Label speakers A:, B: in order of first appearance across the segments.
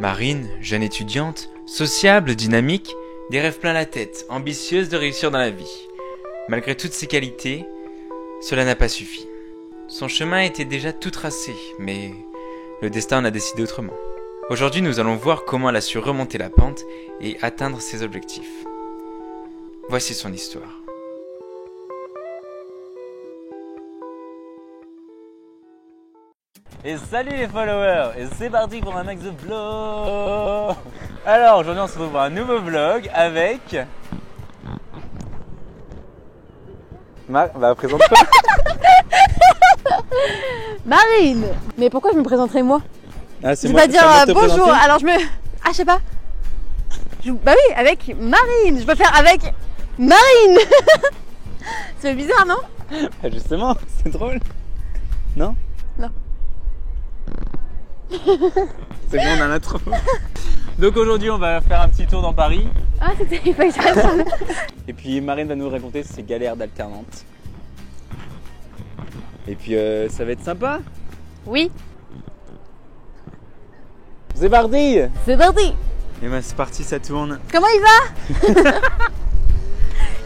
A: Marine, jeune étudiante, sociable, dynamique, des rêves plein la tête, ambitieuse de réussir dans la vie. Malgré toutes ses qualités, cela n'a pas suffi. Son chemin était déjà tout tracé, mais le destin en a décidé autrement. Aujourd'hui, nous allons voir comment elle a su remonter la pente et atteindre ses objectifs. Voici son histoire.
B: Et salut les followers, et c'est parti pour un max de vlog. Alors aujourd'hui on se retrouve pour un nouveau vlog avec... présente-toi.
C: Marine. Mais pourquoi je me présenterais moi?
B: C'est
C: Je
B: moi
C: vais pas dire bonjour,
B: présenter.
C: alors je me... Ah je sais pas. Bah oui, avec Marine. Je peux faire avec Marine. C'est bizarre, non?
B: Justement, c'est drôle. Non?
C: Non.
B: C'est bon, on a l'intro. Donc aujourd'hui on va faire un petit tour dans Paris.
C: Ah c'était... Il fallait que j'arrête ça.
B: Et puis Marine va nous raconter ses galères d'alternante. Et puis ça va être sympa.
C: Oui,
B: C'est parti.
C: c'est parti.
B: Et ben c'est parti, ça tourne.
C: Comment il va?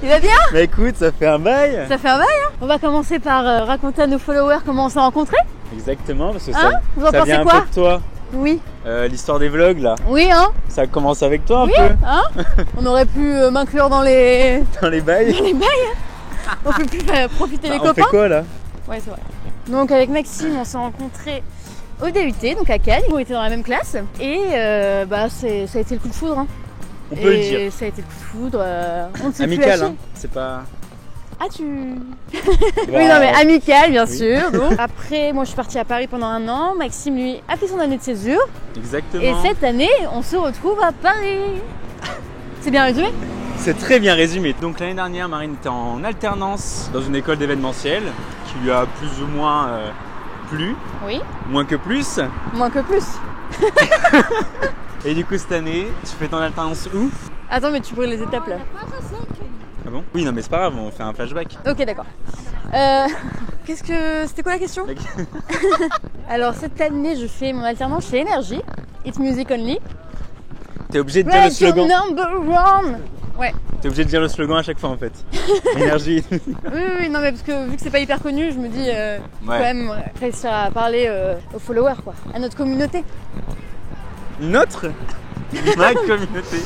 C: Il va bien?
B: Bah écoute, ça fait un bail.
C: Ça fait un bail, hein? On va commencer par raconter à nos followers comment on s'est rencontrés.
B: Exactement, parce que
C: Hein? Vous en
B: ça
C: pensez
B: vient un
C: quoi?
B: peu de toi.
C: Oui.
B: L'histoire des vlogs là,
C: Oui, hein?
B: ça commence avec toi un
C: Oui,
B: peu.
C: hein? On aurait pu m'inclure dans les...
B: Dans les bails.
C: les bails. On peut plus profiter des
B: On fait
C: copains.
B: quoi là?
C: Ouais, c'est vrai. Donc avec Maxime, on s'est rencontrés au DUT, donc à Cannes. On était dans la même classe et ça a été le coup de foudre. Hein.
B: On peut le
C: Et
B: dire.
C: ça a été le coup de foudre. On ne s'est plus
B: Amical,
C: lâché.
B: hein. C'est pas.
C: Ah tu... Oui, non mais amical, bien sûr. Donc. Après, moi je suis partie à Paris pendant un an. Maxime, lui, a fait son année de césure.
B: Exactement.
C: Et cette année, on se retrouve à Paris. C'est bien résumé?
B: C'est très bien résumé. Donc l'année dernière, Marine était en alternance dans une école d'événementiel qui lui a plus ou moins plu,
C: Oui.
B: moins que plus.
C: Moins que plus.
B: Et du coup cette année, tu fais ton alternance où?
C: Attends, mais tu brûles les étapes là.
B: Ah bon? Oui, non mais c'est pas grave, on fait un flashback.
C: Ok, d'accord. C'était quoi la question? Alors cette année, je fais mon alternance chez Energy, It's Music Only.
B: T'es obligé de dire le slogan.
C: Number one. Ouais.
B: T'es obligé de dire le slogan à chaque fois en fait. Énergie.
C: Oui, non mais parce que vu que c'est pas hyper connu, je me dis quand même réussir à parler aux followers quoi, à notre communauté.
B: Notre ma communauté.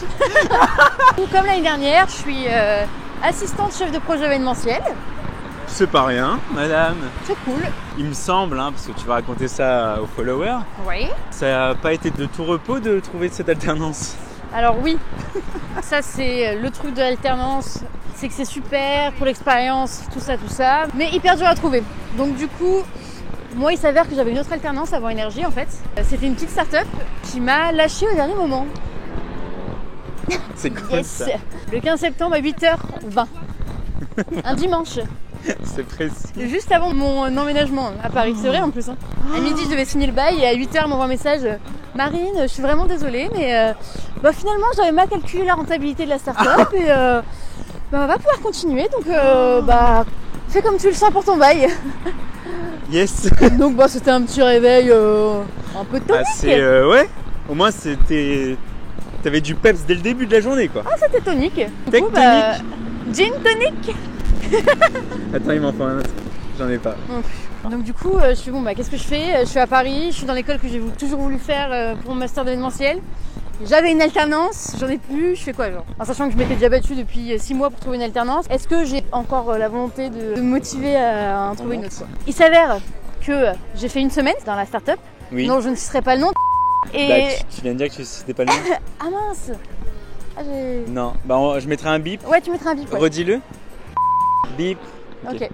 C: Comme l'année dernière, je suis assistante chef de projet événementiel.
B: C'est pas rien, madame.
C: C'est cool.
B: Il me semble, hein, parce que tu vas raconter ça aux followers,
C: Oui.
B: ça n'a pas été de tout repos de trouver cette alternance.
C: Alors oui, ça c'est le truc de l'alternance, c'est que c'est super pour l'expérience, tout ça, mais hyper dur à trouver. Donc du coup, moi il s'avère que j'avais une autre alternance avant Énergie en fait. C'était une petite start-up qui m'a lâché au dernier moment.
B: C'est quoi
C: Yes.
B: ça?
C: Le 15 septembre à 8h20. Un dimanche,
B: C'est précis.
C: juste avant mon emménagement à Paris. C'est vrai en plus. Hein. À midi je devais signer le bail et à 8h m'envoie un message. Marine, je suis vraiment désolée, mais finalement j'avais mal calculé la rentabilité de la start-up et on va pouvoir continuer. Donc fais comme tu le sens pour ton bail.
B: Yes.
C: Donc c'était un petit réveil un peu tonique.
B: Ouais. Au moins t'avais du peps dès le début de la journée quoi.
C: Ah c'était tonique. Du coup,
B: Tectonique.
C: gin tonic.
B: Attends, il m'en faut un autre. J'en ai pas.
C: Donc du coup, je suis qu'est-ce que je fais? Je suis à Paris, je suis dans l'école que j'ai toujours voulu faire pour mon master d'événementiel. J'avais une alternance, j'en ai plus, je fais quoi genre? En sachant que je m'étais déjà battue depuis 6 mois pour trouver une alternance, est-ce que j'ai encore la volonté de me motiver à en trouver une autre quoi? Il s'avère que j'ai fait une semaine dans la start-up,
B: Oui.
C: dont je ne citerai pas le nom. Et...
B: Bah, tu viens de dire que c'était pas le nom.
C: Ah mince.
B: Non. Je mettrai un bip.
C: Ouais, tu mettras un bip. Ouais.
B: Redis-le. Bip.
C: Ok.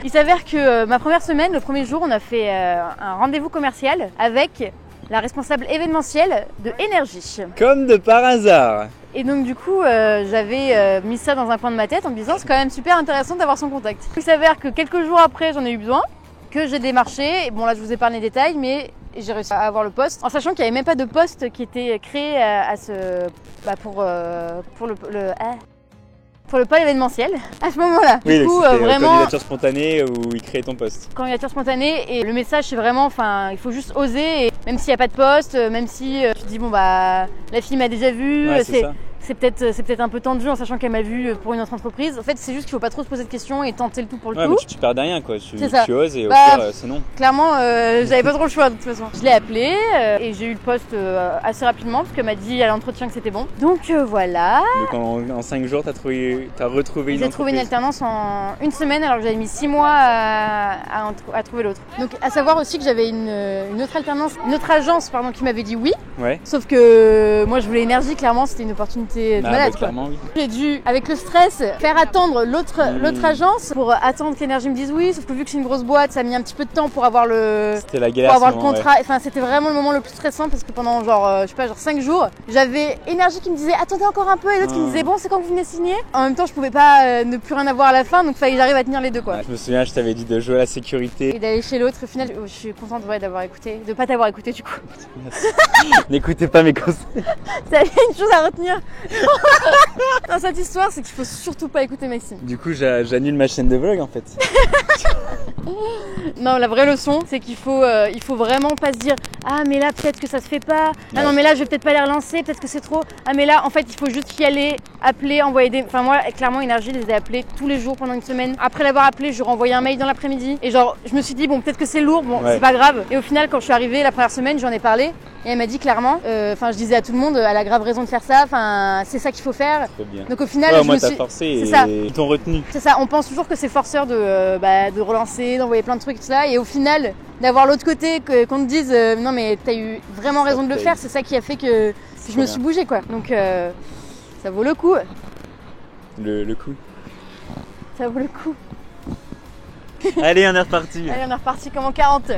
C: Il s'avère que ma première semaine, le premier jour, on a fait un rendez-vous commercial avec la responsable événementielle de Énergie.
B: Comme de par hasard.
C: Et donc du coup, j'avais mis ça dans un coin de ma tête en me disant c'est quand même super intéressant d'avoir son contact. Il s'avère que quelques jours après, j'en ai eu besoin, que j'ai démarché. Et bon là, je vous épargne les détails, mais j'ai réussi à avoir le poste, en sachant qu'il n'y avait même pas de poste qui était créé pour pour le pôle événementiel à ce moment-là.
B: Oui,
C: du coup,
B: c'était
C: vraiment
B: candidature spontanée où il créait ton poste.
C: candidature spontanée et le message c'est vraiment, enfin, il faut juste oser et même s'il n'y a pas de poste, même si tu te dis bon bah la fille m'a déjà vu,
B: Ouais, c'est ça.
C: c'est peut-être un peu tendu en sachant qu'elle m'a vu pour une autre entreprise. En fait, c'est juste qu'il faut pas trop se poser de questions et tenter le tout pour le
B: Ouais,
C: tout.
B: mais tu perds de rien quoi,
C: C'est ça.
B: tu oses et au
C: Bah,
B: pire c'est non.
C: Clairement, j'avais pas trop le choix de toute façon. Je l'ai appelé et j'ai eu le poste assez rapidement parce qu'elle m'a dit à l'entretien que c'était bon. Donc voilà.
B: Donc en 5 jours t'as retrouvé une
C: J'ai trouvé une
B: entreprise.
C: alternance en une semaine alors que j'avais mis 6 mois à trouver l'autre. Donc à savoir aussi que j'avais une autre alternance, une autre agence pardon, qui m'avait dit oui.
B: Ouais.
C: Sauf que moi je voulais énergie, clairement c'était une opportunité de
B: Ah,
C: malade
B: bah,
C: quoi.
B: clairement oui.
C: J'ai dû, avec le stress, faire attendre l'autre agence pour attendre qu'Énergie me dise oui. Sauf que vu que c'est une grosse boîte, ça a mis un petit peu de temps pour avoir
B: C'était la galère.
C: pour avoir
B: ce
C: le
B: moment,
C: contrat. Enfin, c'était vraiment le moment le plus stressant parce que pendant genre, je sais pas, genre 5 jours, j'avais Énergie qui me disait attendez encore un peu et l'autre qui me disait bon, c'est quand que vous venez signer. En même temps, je pouvais pas ne plus rien avoir à la fin, donc fallait que j'arrive à tenir les deux quoi.
B: Ouais, je me souviens, je t'avais dit de jouer à la sécurité.
C: Et d'aller chez l'autre, au final, je suis contente d'avoir écouté, de pas t'avoir écouté du coup.
B: N'écoutez pas mes conseils.
C: C'est une chose à retenir dans cette histoire, c'est qu'il faut surtout pas écouter Maxime.
B: Du coup, j'annule ma chaîne de vlog en fait.
C: Non, la vraie leçon, c'est qu'il faut vraiment pas se dire ah mais là peut-être que ça se fait pas. Ah non mais là je vais peut-être pas les relancer, peut-être que c'est trop. Ah mais là en fait il faut juste y aller, appeler, envoyer des. Enfin moi clairement Énergie, je les ai appelés tous les jours pendant une semaine. Après l'avoir appelé, je renvoyais un mail dans l'après-midi et genre je me suis dit bon peut-être que c'est lourd, bon
B: Ouais.
C: c'est pas grave. Et au final quand je suis arrivée la première semaine, j'en ai parlé et elle m'a dit clairement, enfin je disais à tout le monde, elle a grave raison de faire ça. Enfin c'est ça qu'il faut faire.
B: Très bien.
C: Donc au final
B: Ouais,
C: je
B: moi
C: me
B: t'as
C: suis.
B: forcé et
C: C'est ça.
B: ils t'ont retenu.
C: C'est ça, on pense toujours que c'est forceur de relancer, d'envoyer plein de trucs, tout ça. Et au final, d'avoir l'autre côté, qu'on te dise non mais t'as eu vraiment raison de le faire, c'est ça qui a fait que je me suis bougée quoi. Donc ça vaut le coup.
B: Le coup.
C: Ça vaut le coup.
B: Allez, on est reparti.
C: Allez, on est reparti comme en 40.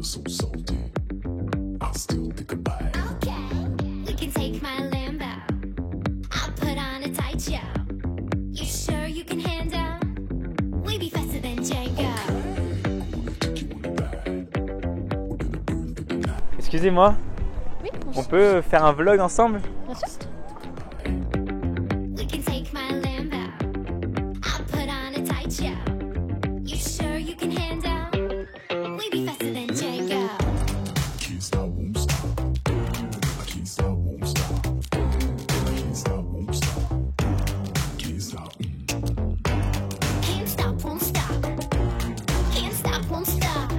D: So salty, I'll still think about it.
E: Okay, we can take my Lambo. I'll put on a tight show. You sure you can handle? We be faster than Django.
B: Excusez-moi,
C: Oui,
B: on peut faire un vlog ensemble?
C: bien sûr.
E: We can take my Lambo. I'll put on a tight show. You sure you can handle? We be faster than Django.
D: Can't stop, won't stop. I can't stop, won't stop. I can't stop, won't stop. Can't stop.
E: Can't stop, won't stop. Can't stop, won't stop.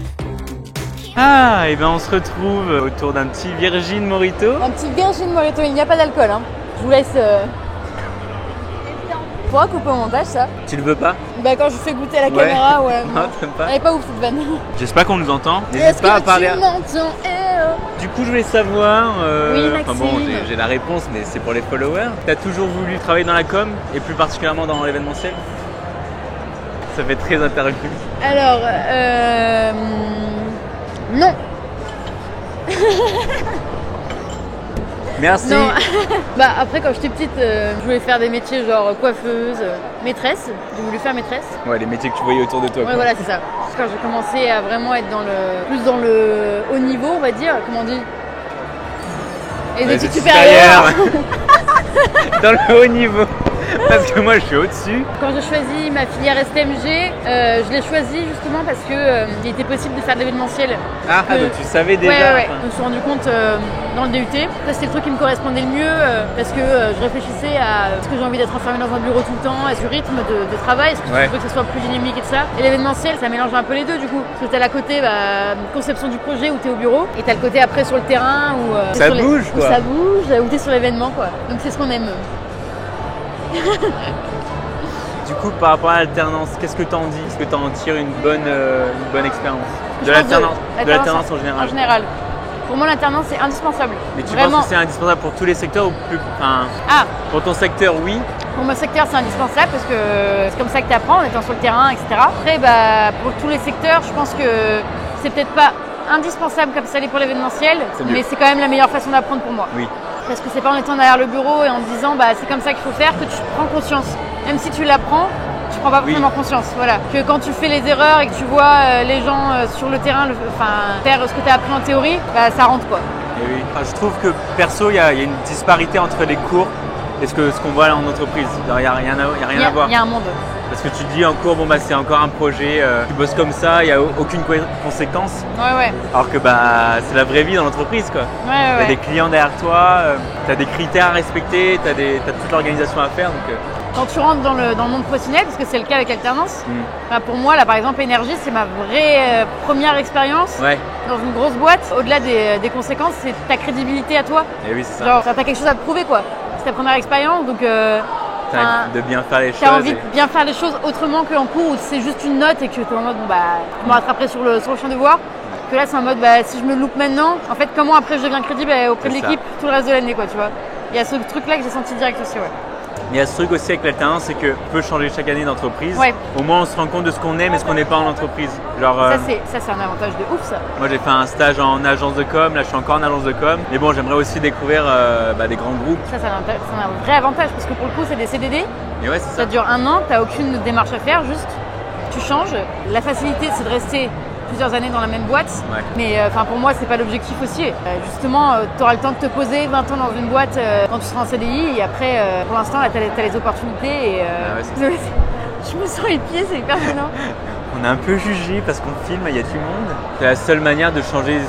B: Ah, et ben on se retrouve autour d'un petit Virgin Morito.
C: Un petit Virgin Morito, il n'y a pas d'alcool. Hein. Je vous laisse. On pourra couper au montage ça.
B: Tu le veux pas?
C: Bah quand je fais goûter à la caméra, ouais.
B: Non, t'aimes pas?
C: Elle est pas ouf cette vanne.
B: J'espère qu'on nous entend.
C: Est-ce
B: N'hésite pas à
C: que
B: parler.
C: tu m'entends? Eh oh.
B: Du coup, je voulais savoir.
C: Oui,
B: enfin bon,
C: Maxime.
B: j'ai la réponse, mais c'est pour les followers. T'as toujours voulu travailler dans la com et plus particulièrement dans l'événementiel? Ça fait très interview.
C: Alors, non.
B: Merci.
C: Non. Bah après quand j'étais petite, je voulais faire des métiers genre coiffeuse, maîtresse. J'ai voulu faire maîtresse.
B: Ouais, les métiers que tu voyais autour de toi.
C: Ouais
B: quoi.
C: voilà c'est ça. Quand j'ai commencé à vraiment être plus dans le haut niveau on va dire, comment on dit, et des
B: Les
C: études
B: études
C: supérieures.
B: Dans le haut niveau. Parce que moi, je suis au-dessus.
C: Quand j'ai choisi ma filière STMG, je l'ai choisie justement parce que il était possible de faire de l'événementiel.
B: Ah,
C: Que-
B: donc tu savais déjà.
C: Ouais.
B: enfin.
C: Je me suis rendu compte dans le DUT. Ça, c'était le truc qui me correspondait le mieux parce que je réfléchissais à est-ce que j'ai envie d'être enfermée dans un bureau tout le temps, à ce rythme de travail, est-ce que
B: Ouais.
C: je veux que ce soit plus dynamique et tout ça. Et l'événementiel, ça mélange un peu les deux du coup. Parce que t'as la côté conception du projet où t'es au bureau et t'as le côté après sur le terrain où t'es
B: Ça
C: sur
B: bouge,
C: où
B: quoi.
C: ça bouge, où t'es sur l'événement quoi. Donc c'est ce qu'on aime.
B: Du coup, par rapport à l'alternance, qu'est-ce que t'en dis? Est-ce que t'en tires une bonne expérience? De
C: Je pense
B: l'alternance en général.
C: En général. Pour moi, l'alternance c'est indispensable.
B: Mais tu
C: Vraiment.
B: penses que c'est indispensable pour tous les secteurs ou plus. Enfin,
C: Ah,
B: pour ton secteur, oui.
C: pour mon secteur, c'est indispensable parce que c'est comme ça que tu apprends en étant sur le terrain, etc. Après, pour tous les secteurs, je pense que c'est peut-être pas indispensable comme ça l'est pour l'événementiel,
B: C'est mieux.
C: mais c'est quand même la meilleure façon d'apprendre pour moi.
B: Oui.
C: Parce que c'est pas en étant derrière le bureau et en te disant c'est comme ça qu'il faut faire que tu prends conscience. Même si tu l'apprends, tu prends pas forcément conscience. Voilà. Que quand tu fais les erreurs et que tu vois les gens sur le terrain faire ce que tu as appris en théorie, bah, ça rentre quoi.
B: Et oui. Enfin, je trouve que perso, il y a une disparité entre les cours et ce qu'on voit en entreprise. Il n'y a rien à voir.
C: Il y a un monde.
B: Parce que tu te dis en cours, bon bah c'est encore un projet, tu bosses comme ça, il n'y a aucune conséquence.
C: Ouais.
B: Alors que bah c'est la vraie vie dans l'entreprise quoi.
C: Ouais.
B: T'as des clients derrière toi, t'as des critères à respecter, t'as toute l'organisation à faire. Donc,
C: Quand tu rentres dans le monde professionnel, parce que c'est le cas avec Alternance, bah, pour moi là par exemple Énergie c'est ma vraie première expérience dans une grosse boîte. Au-delà des conséquences, c'est ta crédibilité à toi.
B: Et oui c'est ça.
C: Genre t'as quelque chose à te prouver quoi. C'est ta première expérience donc
B: t'as envie de bien faire les choses.
C: T'as envie de bien faire les choses autrement qu'en cours où c'est juste une note et que t'es en mode bon bah je me rattraperai sur le champ de devoir. Que là c'est en mode bah si je me loupe maintenant, en fait comment après je deviens crédible auprès de l'équipe tout le reste de l'année quoi tu vois. Il y a ce truc là que j'ai senti direct aussi ouais.
B: Il y a ce truc aussi avec l'alternance, c'est qu'on peut changer chaque année d'entreprise. Ouais. Au moins on se rend compte de ce qu'on aime et ce qu'on n'est pas en entreprise. Genre,
C: ça c'est un avantage de ouf ça.
B: Moi j'ai fait un stage en agence de com, là je suis encore en agence de com. Mais bon j'aimerais aussi découvrir des grands groupes.
C: Ça c'est un vrai avantage parce que pour le coup c'est des CDD.
B: Et ouais, c'est ça.
C: Ça dure 1 an, t'as aucune démarche à faire, juste tu changes. La facilité c'est de rester plusieurs années dans la même boîte, mais pour moi c'est pas l'objectif aussi. Justement, tu auras le temps de te poser 20 ans dans une boîte quand tu seras en CDI et après, pour l'instant, là t'as les opportunités et je me sens les pieds, c'est hyper gênant.
B: On est un peu jugé parce qu'on filme, il y a tout le monde. C'est la seule manière de changer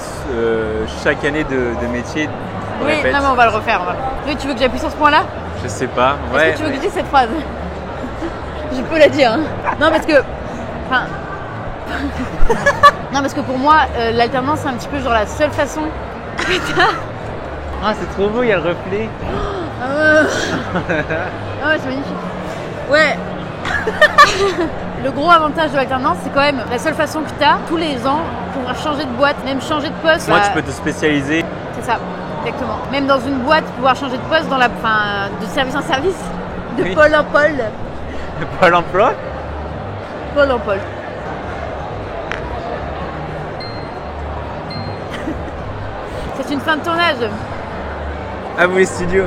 B: chaque année de métier.
C: Oui, non mais on va le refaire. Oui, tu veux que j'appuie sur ce point-là?
B: Je sais pas.
C: Est-ce que tu veux que je dise cette phrase? Je peux la dire. Hein. Non parce que... non parce que pour moi l'alternance c'est un petit peu genre la seule façon que t'as.
B: Ah c'est trop beau, il y a le reflet.
C: Ah ouais c'est magnifique. Ouais. Le gros avantage de l'alternance c'est quand même la seule façon que t'as tous les ans pour pouvoir changer de boîte, même changer de poste.
B: Moi tu peux te spécialiser.
C: C'est ça, exactement. Même dans une boîte pouvoir changer de poste dans de service en service, de pôle en pôle.
B: De pôle emploi.
C: Pôle en pôle. C'est une fin de tournage.
B: À vous les studios.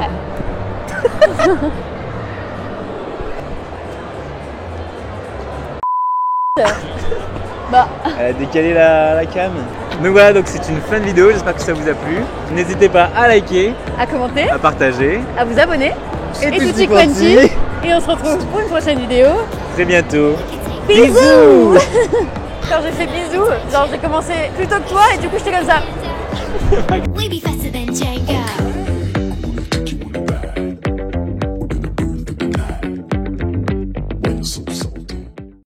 C: Bah.
B: Elle a décalé la cam. Donc voilà, donc c'est une fin de vidéo, j'espère que ça vous a plu. N'hésitez pas à liker,
C: à commenter,
B: à partager,
C: à vous abonner.
B: Et tutti quanti.
C: Et on se retrouve pour une prochaine vidéo.
B: Très bientôt.
C: Bisous. Quand j'ai fait bisous, genre j'ai commencé plus tôt que toi et du coup j'étais comme ça.
E: We be faster than Django.